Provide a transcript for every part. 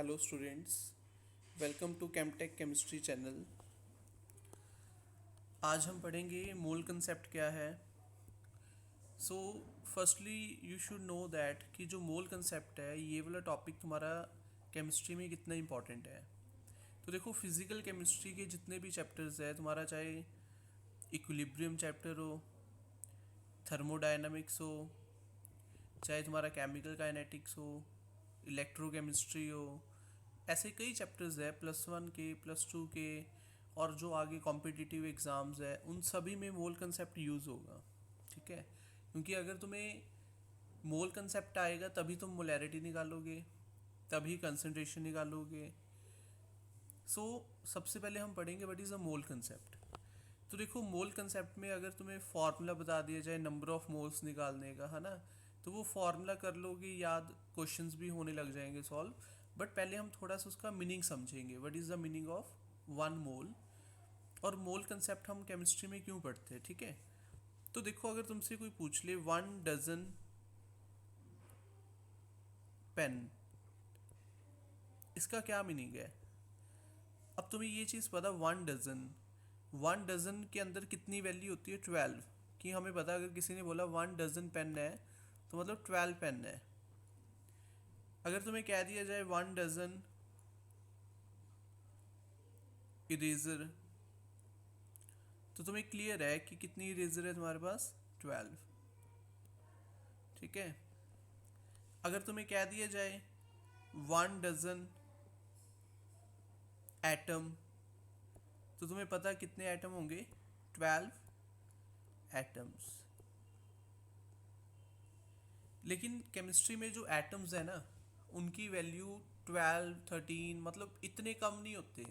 Hello students, welcome to Chemtech chemistry channel. आज हम पढ़ेंगे मोल कंसेप्ट क्या है। So firstly you should know that कि जो मोल कंसेप्ट है ये वाला टॉपिक तुम्हारा केमिस्ट्री में कितना इम्पोर्टेंट है। तो देखो, फिज़िकल केमिस्ट्री के जितने भी चैप्टर्स है तुम्हारा, चाहे इक्विलिब्रियम चैप्टर हो, थर्मोडायनामिक्स हो, चाहे तुम्हारा केमिकल काइनेटिक्स हो, इलेक्ट्रोकेमिस्ट्री हो, ऐसे कई चैप्टर्स है +1 के +2 के, और जो आगे कॉम्पिटिटिव एग्ज़ाम्स है उन सभी में मोल कंसेप्ट यूज़ होगा। ठीक है, क्योंकि अगर तुम्हें मोल कंसेप्ट आएगा तभी तुम मोलैरिटी निकालोगे, तभी कंसंट्रेशन निकालोगे। सबसे पहले हम पढ़ेंगे what is a mole concept. तो देखो, मोल कंसेप्ट में अगर तुम्हें फार्मूला बता दिया जाए नंबर ऑफ मोल्स निकालने का, है ना, तो वो फार्मूला कर लोगे याद, क्वेश्चंस भी होने लग जाएंगे सॉल्व। बट पहले हम थोड़ा सा उसका मीनिंग समझेंगे, what is the meaning of 1 मोल, और मोल कंसेप्ट हम केमिस्ट्री में क्यों पढ़ते हैं। ठीक है, तो देखो, अगर तुमसे कोई पूछ ले 1 डजन पेन, इसका क्या मीनिंग है। अब तुम्हें ये चीज़ पता, 1 डजन के अंदर कितनी वैल्यू होती है, 12। कि हमें पता, अगर किसी ने बोला 1 डजन पेन है तो मतलब 12 पेन है। अगर तुम्हें कह दिया जाए 1 डजन इरेज़र, तो तुम्हें क्लियर है कि कितनी इरेज़र है तुम्हारे पास, 12। ठीक है, अगर तुम्हें कह दिया जाए 1 डजन एटम, तो तुम्हें पता कितने एटम होंगे, 12 एटम्स। लेकिन केमिस्ट्री में जो एटम्स है ना, उनकी वैल्यू 12 13, मतलब इतने कम नहीं होते।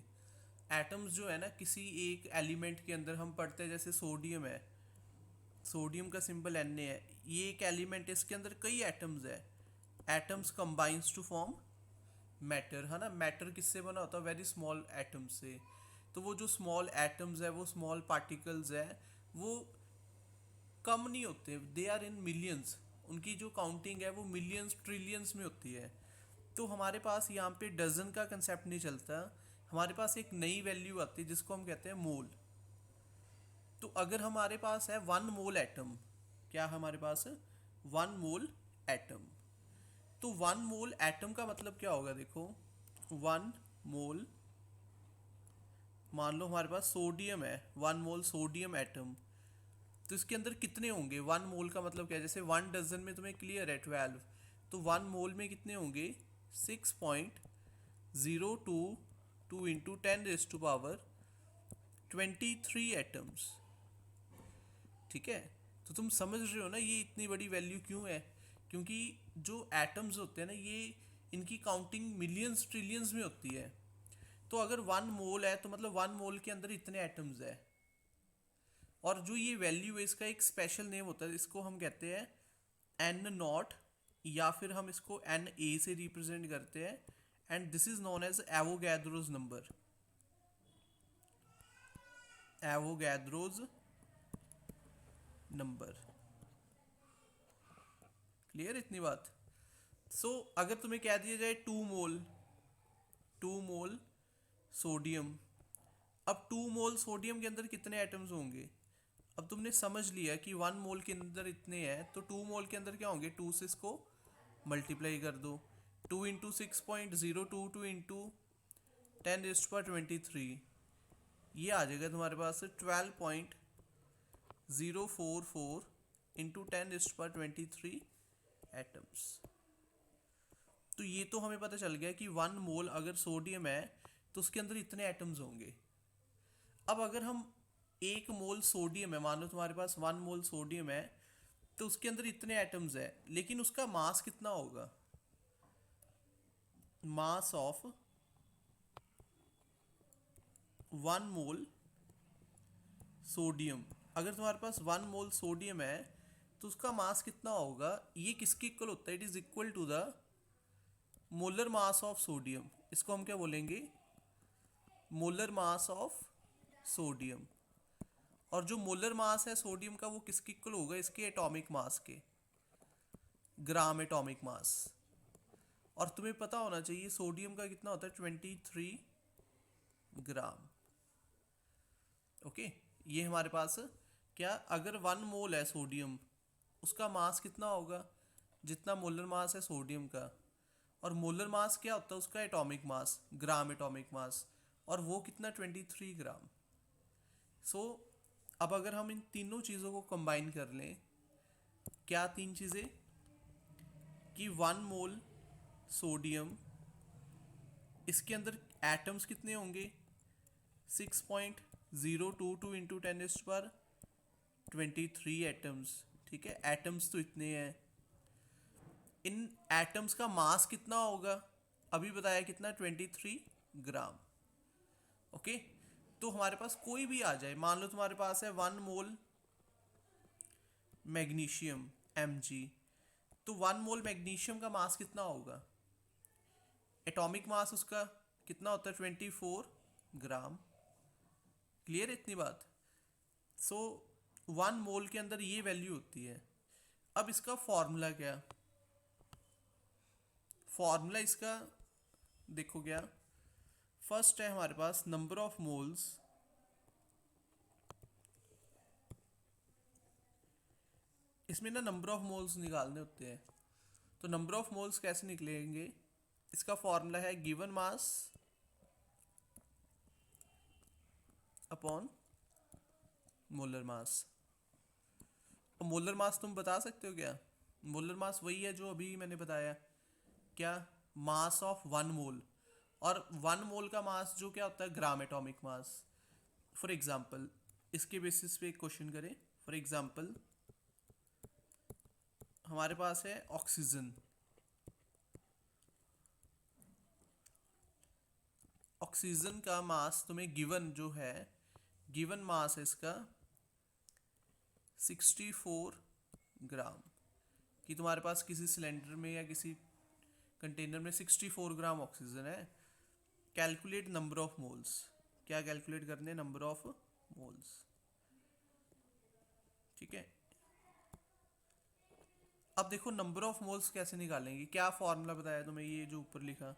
एटम्स जो है ना, किसी एक एलिमेंट के अंदर हम पढ़ते हैं, जैसे सोडियम है, सोडियम का सिंबल Na है, ये एक एलिमेंट है, इसके अंदर कई एटम्स है। Atoms combines to form matter, है ना। मैटर किससे बना होता है, वेरी स्मॉल एटम्स से। तो वो जो स्मॉल एटम्स है, वो स्मॉल पार्टिकल्स है, वो कम नहीं होते, दे आर इन मिलियंस। उनकी जो काउंटिंग है वो मिलियंस ट्रिलियंस में होती है। तो हमारे पास यहाँ पे डजन का कंसेप्ट नहीं चलता, हमारे पास एक नई वैल्यू आती है जिसको हम कहते हैं मोल। तो अगर हमारे पास है 1 मोल एटम, क्या हमारे पास है 1 मोल एटम, तो 1 मोल एटम का मतलब क्या होगा, देखो 1 मोल, मान लो हमारे पास सोडियम है, 1 मोल सोडियम एटम, तो इसके अंदर कितने होंगे। 1 मोल का मतलब क्या है, जैसे 1 डजन में तुम्हें क्लियर है 12, तो 1 मोल में कितने होंगे, 6.022 इंटू 10⁻23 एटम्स। ठीक है, तो तुम समझ रहे हो ना ये इतनी बड़ी वैल्यू क्यों है, क्योंकि जो एटम्स होते हैं ना, ये इनकी काउंटिंग मिलियंस ट्रिलियंस में होती है। तो अगर 1 मोल है तो मतलब 1 मोल के अंदर इतने एटम्स है। और जो ये वैल्यू है, इसका एक स्पेशल नेम होता है, इसको हम कहते हैं N0, या फिर हम इसको Na से रिप्रेजेंट करते हैं, and this is known as Avogadro's number, Avogadro's number. Clear इतनी बात। अगर तुम्हें कह दिया जाए 2 मोल, 2 मोल सोडियम, अब 2 मोल सोडियम के अंदर कितने एटम्स होंगे। अब तुमने समझ लिया कि 1 मोल के अंदर इतने हैं, तो 2 मोल के अंदर क्या होंगे, 2 से इसको मल्टीप्लाई कर दो, 2 इंटू 6.022 इंटू 10⁻23, ये आ जाएगा तुम्हारे पास 12.044 इंटू 10⁻23 एटम्स। तो ये तो हमें पता चल गया कि 1 मोल अगर सोडियम है तो उसके अंदर इतने एटम्स होंगे। अब अगर हम 1 मोल सोडियम है, मान लो तुम्हारे पास 1 मोल सोडियम है, तो उसके अंदर इतने एटम्स है, लेकिन उसका मास कितना होगा, मास ऑफ 1 मोल सोडियम। अगर तुम्हारे पास 1 मोल सोडियम है तो उसका मास कितना होगा, ये किसके इक्वल होता है, it is equal to the molar mass of sodium. इसको हम क्या बोलेंगे, मोलर मास ऑफ सोडियम। और जो मोलर मास है सोडियम का, वो किसके इक्वल होगा, इसके एटॉमिक मास के, ग्राम एटॉमिक मास। और तुम्हें पता होना चाहिए सोडियम का कितना होता है, 23 ग्राम। ओके, ये हमारे पास क्या, अगर 1 मोल है सोडियम, उसका मास कितना होगा, जितना मोलर मास है सोडियम का। और मोलर मास क्या होता है उसका, atomic mass, gram atomic mass, और वो कितना, 23 ग्राम। सो अब अगर हम इन तीनों चीज़ों को कंबाइन कर लें, क्या तीन चीज़ें, कि 1 मोल सोडियम, इसके अंदर एटम्स कितने होंगे, 6.022 इंटू 10⁻23 एटम्स। ठीक है, एटम्स तो इतने हैं। इन एटम्स का मास कितना होगा, अभी बताया कितना, 23 ग्राम। ओके, तो हमारे पास कोई भी आ जाए, मान लो तुम्हारे पास है 1 मोल मैग्नीशियम Mg, तो 1 मोल मैग्नीशियम का मास कितना होगा, एटॉमिक मास उसका कितना होता है, 24 ग्राम। क्लियर है इतनी बात। सो 1 मोल के अंदर ये वैल्यू होती है। अब इसका फॉर्मूला क्या, फॉर्मूला इसका देखो क्या, फर्स्ट है हमारे पास नंबर ऑफ मोल्स, इसमें ना नंबर ऑफ मोल्स निकालने होते हैं। तो नंबर ऑफ मोल्स कैसे निकलेंगे, इसका फॉर्मूला है गिवन मास अपॉन मोलर मास। और मोलर मास तुम बता सकते हो क्या, मोलर मास वही है जो अभी मैंने बताया, क्या, मास ऑफ 1 मोल। और 1 मोल का मास जो क्या होता है, gram atomic mass. For example, इसके बेसिस पे एक क्वेश्चन करें। फॉर एग्जाम्पल, हमारे पास है ऑक्सीजन, ऑक्सीजन का मास तुम्हें गिवन जो है, गिवन मास है इसका 64 ग्राम। कि तुम्हारे पास किसी सिलेंडर में या किसी कंटेनर में 64 ग्राम ऑक्सीजन है। कैलकुलेट नंबर ऑफ मोल्स, क्या कैलकुलेट करने, नंबर ऑफ मोल्स। ठीक है, अब देखो नंबर ऑफ मोल्स कैसे निकालेंगे, क्या फॉर्मूला बताया तुम्हें, ये जो ऊपर लिखा,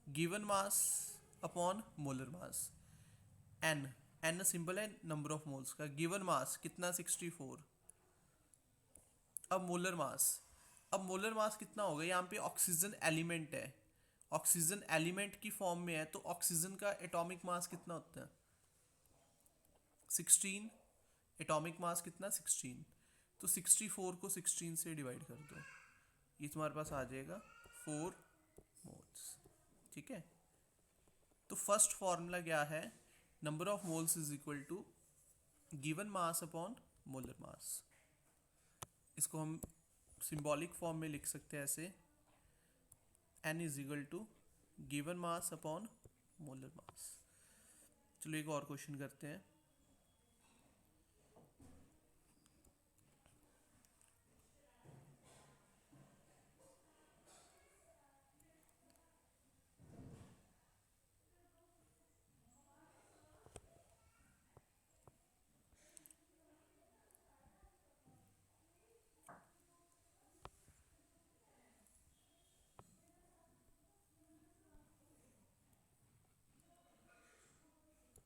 given mass upon molar mass. N, N symbol है नंबर ऑफ मोल्स का, गिवन मास कितना, 64। अब मोलर मास, अब मोलर मास कितना होगा, यहाँ पे ऑक्सीजन एलिमेंट है, ऑक्सीजन एलिमेंट की फॉर्म में है, तो ऑक्सीजन का एटॉमिक मास कितना होता है, 16। एटॉमिक मास कितना, 16। तो 64 को 16 से डिवाइड कर दो, ये तुम्हारे पास आ जाएगा 4 मोल्स। ठीक है, तो फर्स्ट फॉर्मूला क्या है, number of moles is equal to given mass upon molar mass. इसको हम सिंबॉलिक फॉर्म में लिख सकते हैं ऐसे, n is equal to given mass upon molar mass. चलो एक और क्वेश्चन करते हैं।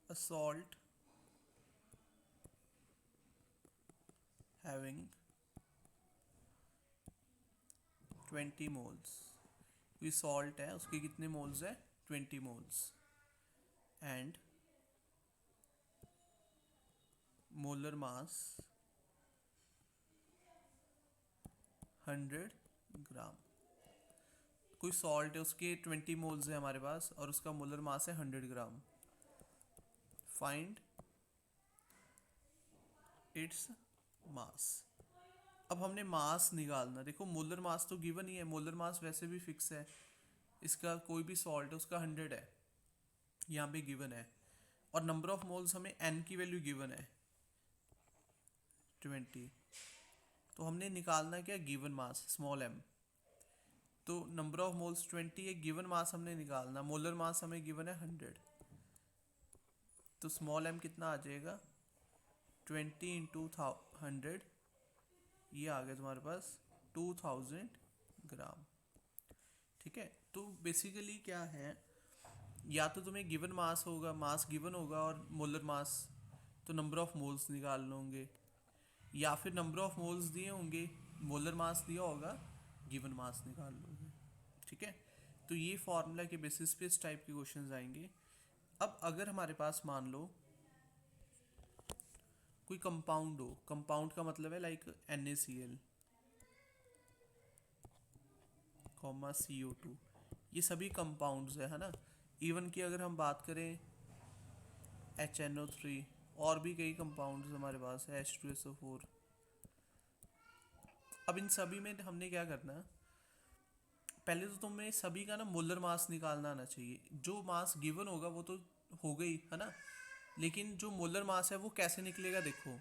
A salt having 20 moles, ये सॉल्ट है, उसके कितने मोल्स है, 20 मोल्स, एंड मोलर मास 100 ग्राम। कोई सॉल्ट है, उसके 20 मोल्स है हमारे पास, और उसका मोलर मास है 100 ग्राम। Find its mass. अब हमने मास निकालना, देखो मोलर मास तो गिवन ही है, मोलर मास वैसे भी फिक्स है, इसका कोई भी सॉल्ट है उसका 100 है, यहाँ पे गिवन है। और नंबर ऑफ मोल्स हमें n की वैल्यू गिवन है 20, तो हमने निकालना क्या, गिवन मास स्मॉल m। तो नंबर ऑफ मोल्स 20 है, गिवन मास हमने निकालना, मोलर मास हमें गिवन है 100, तो स्मॉल m कितना आ जाएगा, 20 इंटू 100, ये आ गया तुम्हारे पास 2000 ग्राम। ठीक है, तो बेसिकली क्या है, या तो तुम्हें गिवन मास होगा, मास गिवन होगा और मोलर मास, तो नंबर ऑफ मोल्स निकाल लोगे, या फिर नंबर ऑफ मोल्स दिए होंगे, मोलर मास दिया होगा, गिवन मास निकाल लोगे। ठीक है, तो ये फॉर्मूला के बेसिस पे इस टाइप के क्वेश्चंस आएंगे। अब अगर हमारे पास मान लो कोई कंपाउंड हो, कंपाउंड का मतलब है लाइक NaCl, CO2, ये सभी कंपाउंड्स है ना। इवन कि अगर हम बात करें HNO3, और भी कई कंपाउंड्स हमारे पास है, H2SO4। अब इन सभी में हमने क्या करना है, पहले तो तुम्हें सभी का ना मोलर मास निकालना आना चाहिए। जो मास गिवन होगा वो तो हो गई है ना, लेकिन जो मोलर मास है वो कैसे निकलेगा देखो।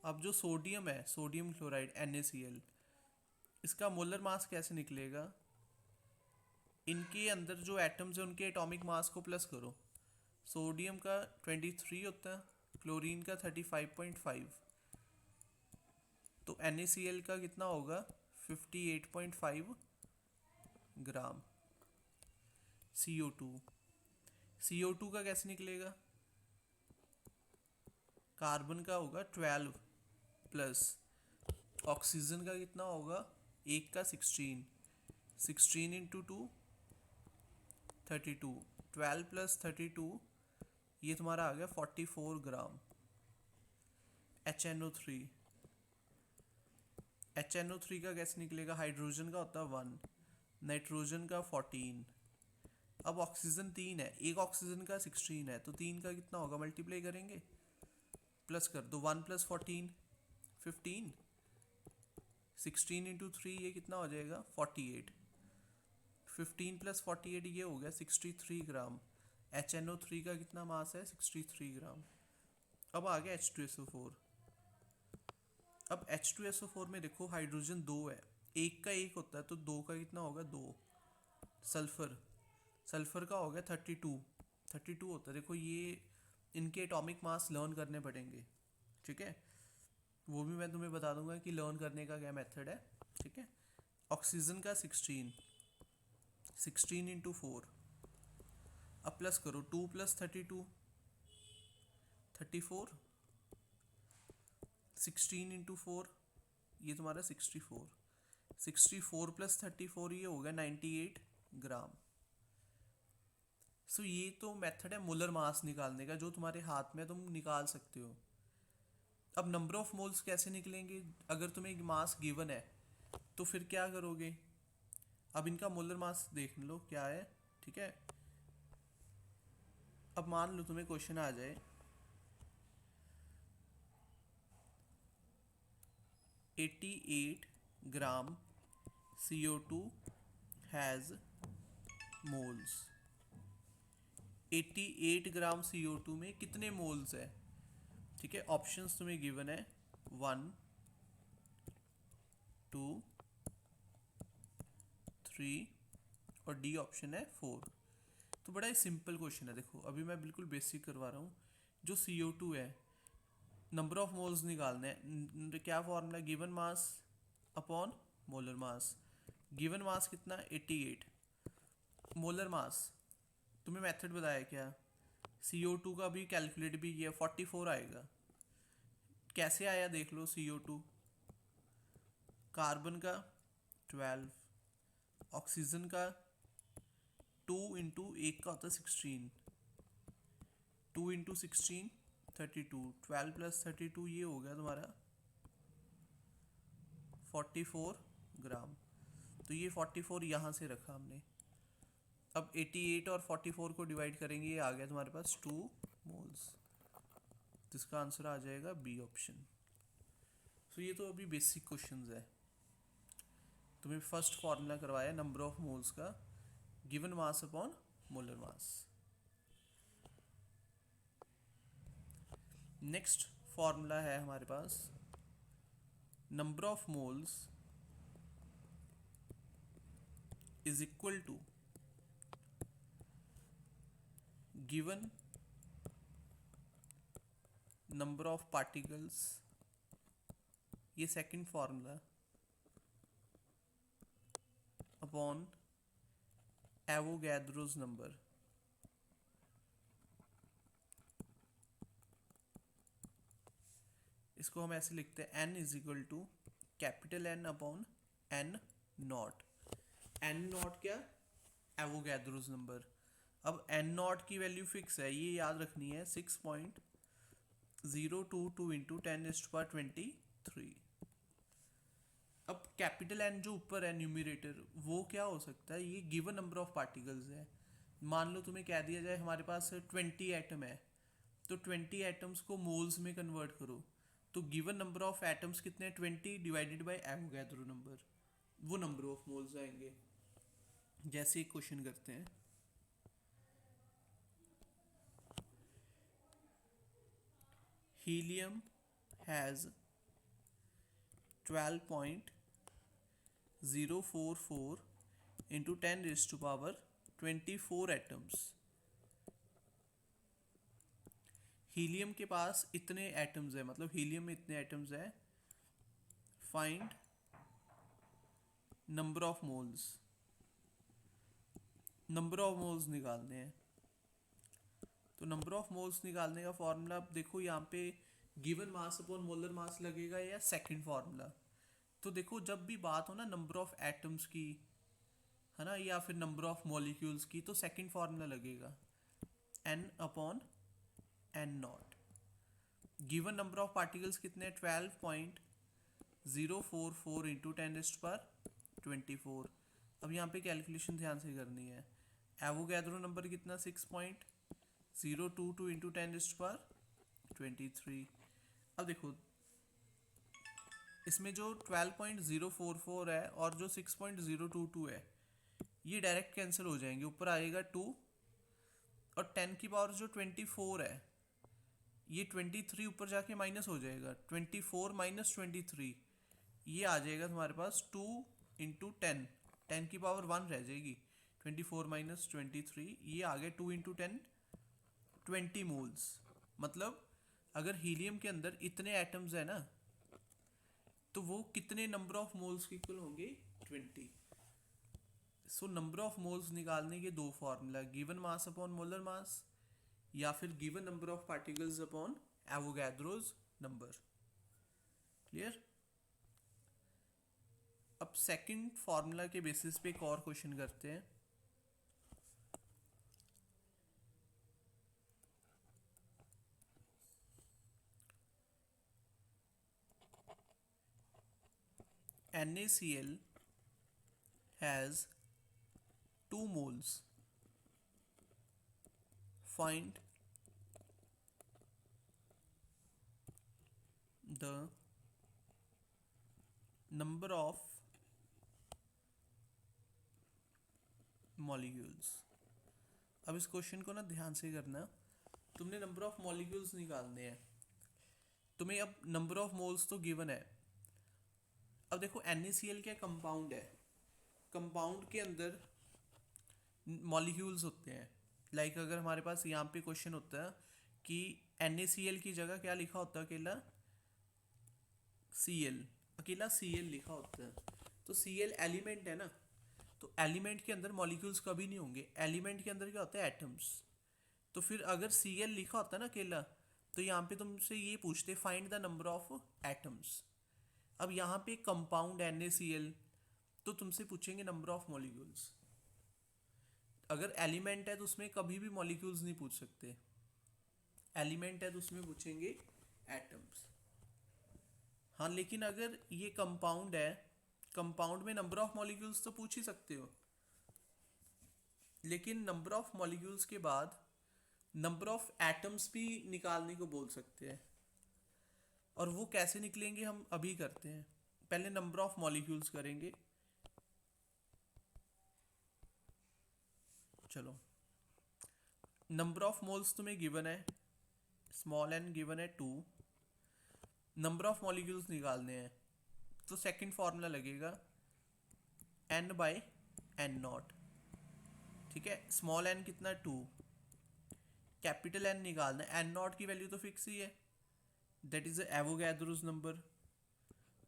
अब जो सोडियम है, सोडियम क्लोराइड NaCl, इसका मोलर मास कैसे निकलेगा, इनके अंदर जो एटम्स है उनके एटॉमिक मास को प्लस करो। सोडियम का 23 होता है, क्लोरीन का 35.5, तो NaCl का कितना होगा 58.5 ग्राम। CO2 का कैसे निकलेगा, कार्बन का होगा 12 प्लस, ऑक्सीजन का कितना होगा, एक का 16 इंटू 2 32, 12 प्लस 32, ये तुम्हारा आ गया 44 ग्राम। HNO3 का कैसे निकलेगा, हाइड्रोजन का होता है 1, नाइट्रोजन का 14, अब ऑक्सीजन 3 है, एक ऑक्सीजन का 16 है, तो 3 का कितना होगा, मल्टीप्लाई करेंगे, प्लस कर दो, 1 प्लस 14 15, 16 इंटू 3 ये कितना हो जाएगा 48, 15 प्लस 48 ये हो गया 63 ग्राम। HNO3 का कितना मास है 63 ग्राम। अब आ गया H2SO4। अब H2SO4 में देखो हाइड्रोजन 2 है, एक का एक होता है, तो 2 का कितना होगा 2। सल्फर का हो गया 32 होता है। देखो ये इनके एटॉमिक मास लर्न करने पड़ेंगे, ठीक है, वो भी मैं तुम्हें बता दूंगा कि लर्न करने का क्या मेथड है। ठीक है, ऑक्सीजन का 16 इंटू 4, अब प्लस करो 2 प्लस 32 34, 16 इंटू 4 ये तुम्हारा 64 प्लस 34 ये होगा 98 ग्राम। सो ये तो मेथड है मोलर मास निकालने का, जो तुम्हारे हाथ में तुम निकाल सकते हो। अब नंबर ऑफ मोल्स कैसे निकलेंगे, अगर तुम्हें मास गिवन है तो फिर क्या करोगे, अब इनका मोलर मास देख लो क्या है। ठीक है, अब मान लो तुम्हें क्वेश्चन आ जाए 88 ग्राम CO2 has moles. 88 gram CO2 में कितने मोल्स है। ठीक है, ऑप्शंस तुम्हें गिवन है 1 2 3 और डी ऑप्शन है 4। तो बड़ा ही सिंपल क्वेश्चन है। देखो अभी मैं बिल्कुल बेसिक करवा रहा हूँ। जो CO2 है, नंबर ऑफ मोल्स निकालने हैं, क्या formula, given mass upon molar मास। गिवन मास कितना 88, मोलर मास तुम्हें मेथड बताया क्या, CO2 का भी कैलकुलेट भी किया 44 आएगा। कैसे आया देख लो, CO2 कार्बन का 12, ऑक्सीजन का 2 इंटू एक का होता है 16, 2 इंटू 16 32, 12 प्लस 32 ये हो गया तुम्हारा 44 ग्राम। तो ये 44 यहाँ से रखा हमने। अब 88 और 44 को डिवाइड करेंगे, ये आ गया तुम्हारे पास 2 मोल्स, जिसका आंसर आ जाएगा बी ऑप्शन। तो ये तो अभी बेसिक क्वेश्चंस है। तुम्हें फर्स्ट फॉर्मूला करवाया नंबर ऑफ मोल्स का, given mass upon molar mass. Next formula है हमारे पास number of moles is equal to given number of particles, ये second formula, upon Avogadro's number. इसको हम ऐसे लिखते हैं n is equal to capital N upon n naught. n naught क्या? Avogadro's number. अब n नॉट की वैल्यू फिक्स है, ये याद रखनी है, 6.022 इंटू 10⁻23। अब कैपिटल N जो ऊपर है न्यूमरेटर, वो क्या हो सकता है? ये गिवन नंबर ऑफ पार्टिकल्स है। मान लो तुम्हें कह दिया जाए हमारे पास 20 एटम है, तो 20 एटम्स को मोल्स में कन्वर्ट करो, तो गिवन नंबर ऑफ एटम्स कितने हैं? 20 डिवाइडेड बाय एवोगैड्रो नंबर, वो नंबर ऑफ मोल्स आएंगे। जैसे एक क्वेश्चन करते हैं, helium has 12.044 into 10⁻24 atoms. Helium के पास इतने एटम्स है, मतलब हीलियम में इतने एटम्स है, find number of moles. Number of moles निकालने हैं, तो नंबर ऑफ मोल्स निकालने का फॉर्मूला आप देखो, यहाँ पे गिवन मास अपॉन मोलर मास लगेगा या सेकंड फॉर्मूला। तो देखो जब भी बात हो ना नंबर ऑफ एटम्स की, है ना, या फिर नंबर ऑफ मॉलिक्यूल्स की, तो सेकंड फॉर्मूला लगेगा n upon n not. Given number of particles कितने हैं? 12.044 इंटू 10⁻24। अब यहाँ पे कैलकुलेशन ध्यान से करनी है। एवोगैड्रो नंबर कितना? 6.022 इंटू 10⁻23। अब देखो इसमें जो 12.044 है और जो 6.022 है, ये डायरेक्ट कैंसिल हो जाएंगे, ऊपर आएगा 2, और 10 की पावर जो 24 है, ये 23 ऊपर जाके माइनस हो जाएगा, 24 माइनस 23, ये आ जाएगा तुम्हारे पास 2 इंटू 10, 10 की पावर 1 रह जाएगी, 24 माइनस 23, ये आ गया 2 इंटू 10, 20 मोल्स। मतलब अगर हीलियम के अंदर इतने एटम्स है ना, तो वो कितने नंबर ऑफ मोल्स के इक्वल होंगे? 20। सो नंबर ऑफ मोल्स निकालने के दो formula, given mass upon molar मास, या फिर given number of particles upon Avogadro's number. Clear? अब सेकंड फॉर्मूला के बेसिस पे एक और क्वेश्चन करते हैं। NaCl has 2 moles. Find the number of molecules. अब इस क्वेश्चन को ना ध्यान से करना, तुमने नंबर ऑफ मॉलिक्यूल्स निकालने हैं, तुम्हें अब नंबर ऑफ मोल्स तो गिवन है। अब देखो NaCl क्या कंपाउंड है, कंपाउंड के अंदर मॉलिक्यूल्स होते हैं। लाइक अगर हमारे पास यहाँ पे क्वेश्चन होता है कि NaCl की जगह क्या लिखा होता है? अकेला Cl, अकेला Cl लिखा होता है, तो Cl एलिमेंट है ना, तो एलिमेंट के अंदर मॉलिक्यूल्स कभी नहीं होंगे, एलिमेंट के अंदर क्या होता है? एटम्स। तो फिर अगर Cl लिखा होता है ना अकेला, तो यहाँ पे तुमसे ये पूछते find the number of atoms. अब यहाँ पे कंपाउंड NaCl, तो तुमसे पूछेंगे नंबर ऑफ मॉलिक्यूल्स। अगर एलिमेंट है तो उसमें कभी भी मॉलिक्यूल्स नहीं पूछ सकते, एलिमेंट है तो उसमें पूछेंगे एटम्स। हाँ, लेकिन अगर ये कंपाउंड है, कंपाउंड में नंबर ऑफ मॉलिक्यूल्स तो पूछ ही सकते हो, लेकिन नंबर ऑफ मॉलिक्यूल्स के बाद नंबर ऑफ एटम्स भी निकालने को बोल सकते हैं। और वो कैसे निकलेंगे हम अभी करते हैं, पहले नंबर ऑफ मॉलिक्यूल्स करेंगे। चलो, नंबर ऑफ मोल्स तुम्हें गिवन है, स्मॉल n गिवन है 2, नंबर ऑफ मॉलिक्यूल्स निकालने हैं, तो सेकंड फॉर्मूला लगेगा n बाय n नॉट। ठीक है, स्मॉल n कितना? 2, कैपिटल N निकालना है, n नॉट की वैल्यू तो फिक्स ही है, दैट इज एवोगैड्रोस नंबर,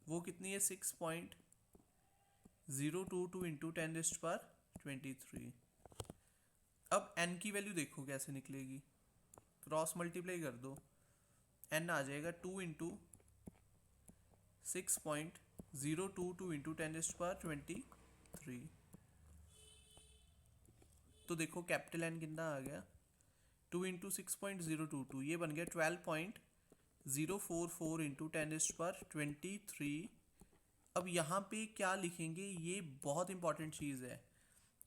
वो कितनी है? 6.022 इंटू 10⁻23। अब n की वैल्यू देखो कैसे निकलेगी, क्रॉस मल्टीप्लाई कर दो, n आ जाएगा 2 × 6.022 × 10⁻23। तो देखो कैपिटल N कितना आ गया, 2 × 6.022, ये बन गया 12.044 × 10⁻23। अब यहाँ पे क्या लिखेंगे, ये बहुत इंपॉर्टेंट चीज़ है।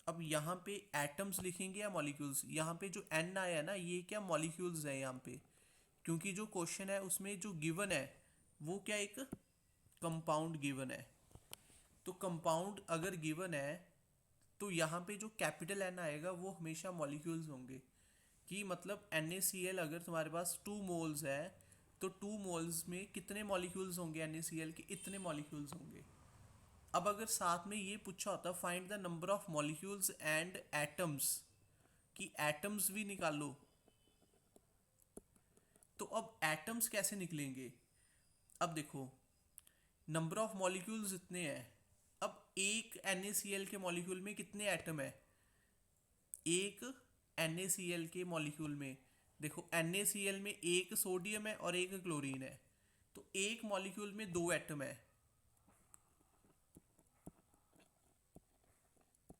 अब यहाँ पे एटम्स लिखेंगे या मॉलिक्यूल्स, यहाँ पे जो n आया है ना, ये क्या मॉलिक्यूल्स है यहाँ पे, क्योंकि जो क्वेश्चन है उसमें जो गिवन है वो क्या एक कंपाउंड गिवन है। तो कंपाउंड अगर गिवन है तो यहाँ पे जो कैपिटल N आएगा वो हमेशा मॉलिक्यूल्स होंगे, कि मतलब NaCl अगर तुम्हारे पास 2 मोल्स है तो 2 मोल्स में कितने मॉलिक्यूल्स होंगे, NaCl के इतने मॉलिक्यूल्स होंगे। अब अगर साथ में ये पूछा होता find the number of molecules and atoms, कि एटम्स भी निकालो, तो अब एटम्स कैसे निकलेंगे। अब देखो नंबर ऑफ मॉलिक्यूल्स इतने हैं, अब एक NaCl के मॉलिक्यूल में कितने एटम है, एक NaCl के मॉलिक्यूल में देखो NaCl में एक सोडियम है और एक क्लोरीन है, तो एक मॉलिक्यूल में 2 एटम है।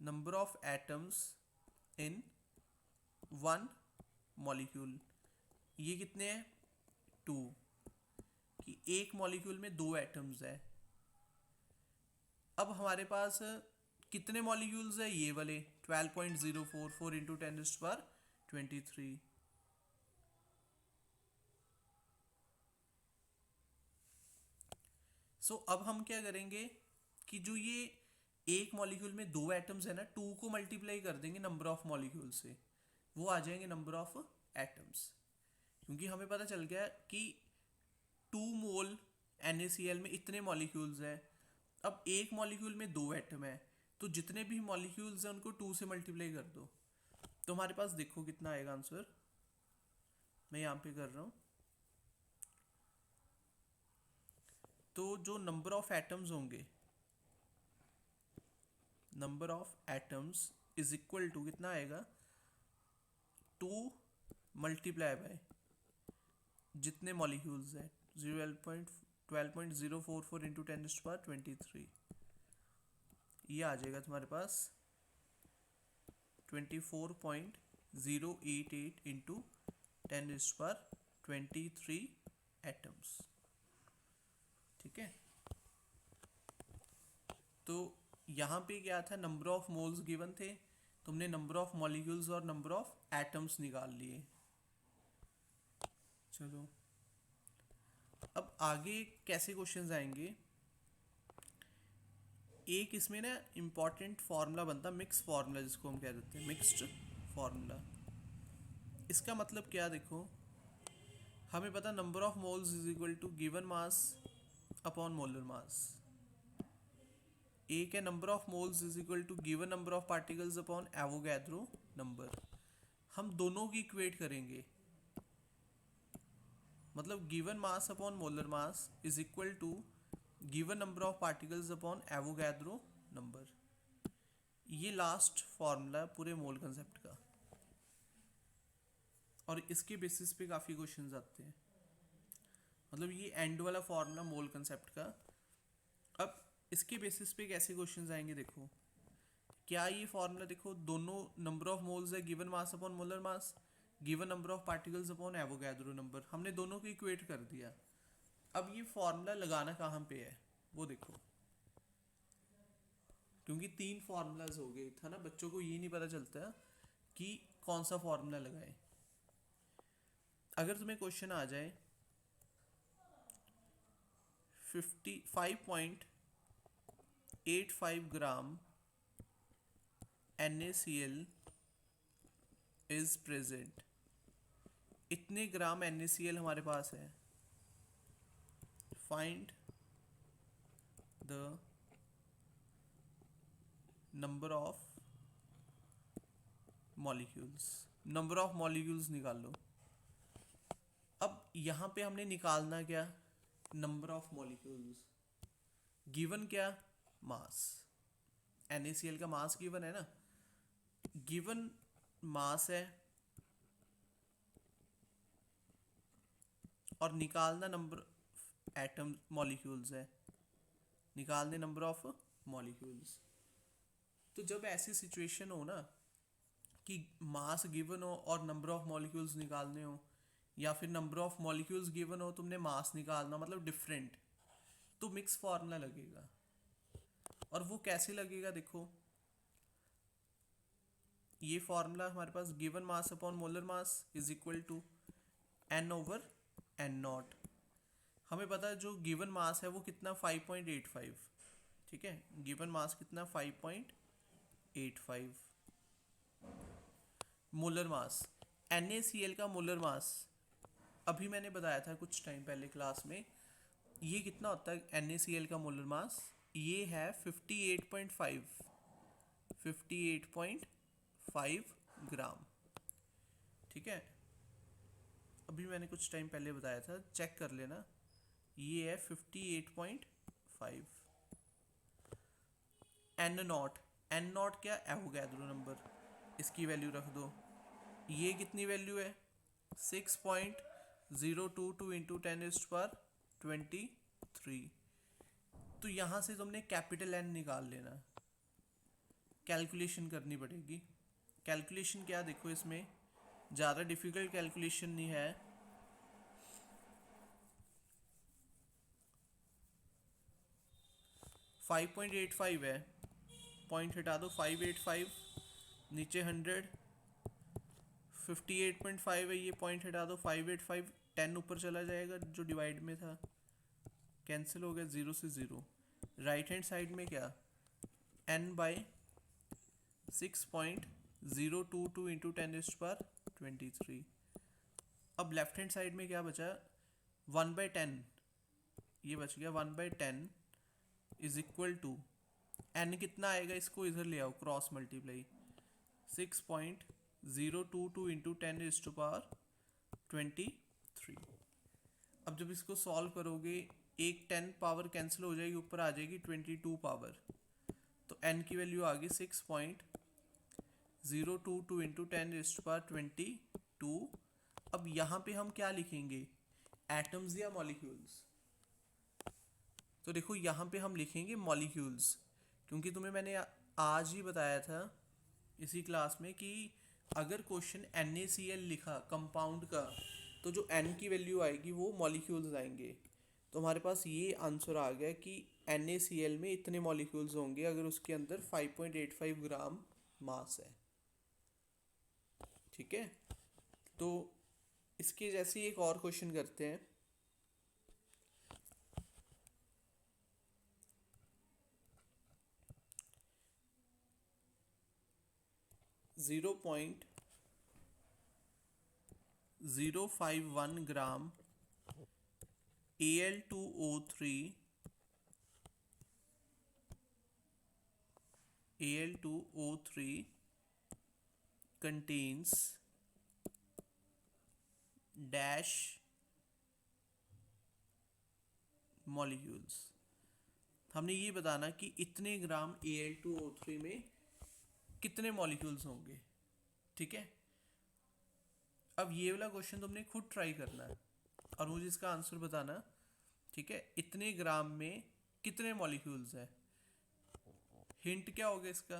Number of atoms in 1 molecule, ये कितने हैं 2, कि एक मॉलिक्यूल में 2 एटम्स है। अब हमारे पास कितने मॉलिक्यूल्स है, ये वाले 12.044 × 10⁻23। सो अब हम क्या करेंगे कि जो ये एक मॉलिक्यूल में 2 एटम्स है ना, 2 को मल्टीप्लाई कर देंगे नंबर ऑफ मॉलिक्यूल से, वो आ जाएंगे नंबर ऑफ एटम्स। क्योंकि हमें पता चल गया कि 2 मोल NaCl में इतने मॉलिक्यूल्स हैं। अब एक मॉलिक्यूल में 2 एटम है, तो जितने भी मॉलिक्यूल्स हैं उनको 2 से मल्टीप्लाई कर दो, तो हमारे पास देखो कितना आएगा आंसर, मैं यहाँ पे कर रहा हूँ। तो जो नंबर ऑफ एटम्स होंगे, number of atoms is equal to कितना आएगा, 2 मल्टीप्लाई बाय जितने मॉलिक्यूल्स हैं 12.044 × 10⁻23, ये आ जाएगा तुम्हारे पास 24.088 × 10⁻23 एटम्स। ठीक है, तो यहाँ पे क्या था, नंबर ऑफ मोल्स गिवन थे, तुमने नंबर ऑफ मॉलिक्यूल्स और नंबर ऑफ एटम्स निकाल लिए। चलो अब आगे कैसे क्वेश्चंस आएंगे, एक इसमें ना इम्पॉर्टेंट फार्मूला बनता, मिक्स फार्मूला जिसको हम कह देते हैं, मिक्स्ड फार्मूला। इसका मतलब क्या, देखो हमें पता number of moles is equal to given mass upon molar mass, एक है number of moles is equal to given number of particles upon Avogadro number. हम दोनों की इक्वेट करेंगे, मतलब given mass upon molar mass is equal to given number of particles upon Avogadro number. ये last formula पूरे mole concept का, और इसके बेसिस पे काफ़ी क्वेश्चंस आते हैं, मतलब ये एंड वाला फॉर्मूला मोल कंसेप्ट का। अब इसके बेसिस पे कैसे क्वेश्चंस आएंगे, देखो क्या ये फॉर्मूला, देखो दोनों नंबर ऑफ मोल्स है given mass upon molar mass, given number of particles upon Avogadro number, हमने दोनों को इक्वेट कर दिया। अब ये फॉर्मूला लगाना कहाँ पे है वो देखो, क्योंकि 3 फार्मूलाज हो गए था ना, बच्चों को ये नहीं पता चलता कि कौन सा फॉर्मूला लगाए। अगर तुम्हें क्वेश्चन आ जाए 55.85 ग्राम NaCl इज प्रेजेंट, इतने ग्राम NaCl हमारे पास है, find the number of molecules, number of molecules निकाल लो। अब यहाँ पे हमने निकालना क्या, नंबर ऑफ मॉलिक्यूल्स, गिवन क्या मास, NaCl का मास गिवन है ना, गिवन मास है और निकालना नंबर एटम मॉलिक्यूल्स है, निकालने नंबर ऑफ मॉलिक्यूल्स। तो जब ऐसी सिचुएशन हो ना कि मास गिवन हो और नंबर ऑफ मॉलिक्यूल्स निकालने हो, या फिर नंबर ऑफ मॉलिक्यूल्स गिवन हो तुमने मास निकालना मतलब डिफरेंट, तो मिक्स फार्मूला लगेगा। और वो कैसे लगेगा, देखो ये फार्मूला हमारे पास given mass upon molar mass is equal to N over N naught. हमें पता है जो गिवन मास है वो कितना 5.85, ठीक है, गिवन मास कितना 5.85। मोलर मास, NaCl का मोलर मास अभी मैंने बताया था कुछ टाइम पहले क्लास में, ये कितना होता है NaCl का मोलर मास, ये है 58.5, 58.5 ग्राम, ठीक है। अभी मैंने कुछ टाइम पहले बताया था, चेक कर लेना, ये है 58.5। एन नॉट, एन नॉट क्या, एवोगैड्रो नंबर, इसकी वैल्यू रख दो। ये कितनी वैल्यू है 6.022 इंटू 10⁻23। तो यहाँ से तुमने कैपिटल एन निकाल लेना, कैलकुलेशन करनी पड़ेगी। कैलकुलेशन क्या, देखो इसमें ज़्यादा डिफिकल्ट कैलकुलेशन नहीं है, फाइव पॉइंट एट फाइव है, पॉइंट हटा दो, 585 नीचे 100, 58.5 है, ये पॉइंट हटा दो 585, 10 ऊपर चला जाएगा जो डिवाइड में था, कैंसिल हो गया, 0 से 0। राइट हैंड साइड में क्या, n बाई 6.022 इंटू 10⁻23। अब लेफ्ट हैंड साइड में क्या बचा, 1/10, ये बच गया 1/10 इज इक्वल टू n कितना आएगा, इसको इधर ले आओ, क्रॉस मल्टीप्लाई, 6.022 इंटू 10⁻23। अब जब इसको सॉल्व करोगे, एक 10 पावर कैंसिल हो जाएगी, ऊपर आ जाएगी 22 पावर, तो n की वैल्यू आ गई 6.022 इंटू 10⁻22। अब यहाँ पे हम क्या लिखेंगे, एटम्स या मॉलिक्यूल्स, तो देखो यहाँ पे हम लिखेंगे मॉलिक्यूल्स, क्योंकि तुम्हें मैंने आज ही बताया था इसी क्लास में कि अगर क्वेश्चन NaCl लिखा कंपाउंड का, तो जो n की वैल्यू आएगी वो मॉलिक्यूल्स आएंगे। तो हमारे पास ये आंसर आ गया कि NaCl में इतने मॉलिक्यूल्स होंगे अगर उसके अंदर 5.85 ग्राम मास है, ठीक है। तो इसके जैसे एक और क्वेश्चन करते हैं, 0.051 ग्राम Al2O3 contains dash molecules। हमने ये बताना कि इतने ग्राम Al2O3 में कितने मॉलिक्यूल्स होंगे, ठीक है। अब ये वाला क्वेश्चन तुमने खुद ट्राई करना है और मुझे इसका आंसर बताना, ठीक है। इतने ग्राम में कितने मॉलिक्यूल्स है, हिंट क्या होगा इसका,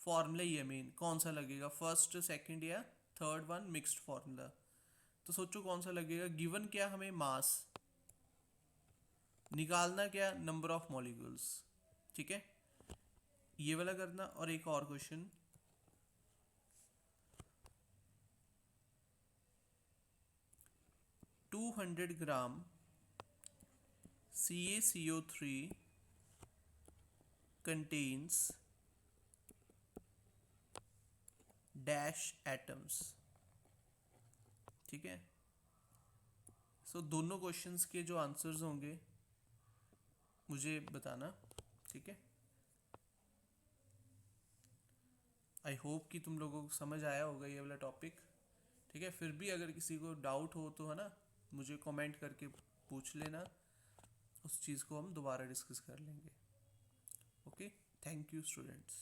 फॉर्मूला ही है मेन, कौन सा लगेगा, फर्स्ट सेकंड या थर्ड वन, मिक्स्ड फॉर्मूला। तो सोचो कौन सा लगेगा, गिवन क्या हमें मास, निकालना क्या नंबर ऑफ मॉलिक्यूल्स, ठीक है, ये वाला करना। और एक और क्वेश्चन, 200 ग्राम CaCO3 contains डैश एटम्स, ठीक है। सो दोनों क्वेश्चंस के जो आंसर्स होंगे मुझे बताना, ठीक है। आई होप कि तुम लोगों को समझ आया होगा ये वाला टॉपिक, ठीक है। फिर भी अगर किसी को डाउट हो तो है ना, मुझे कमेंट करके पूछ लेना, उस चीज़ को हम दोबारा डिस्कस कर लेंगे। Okay, thank you students.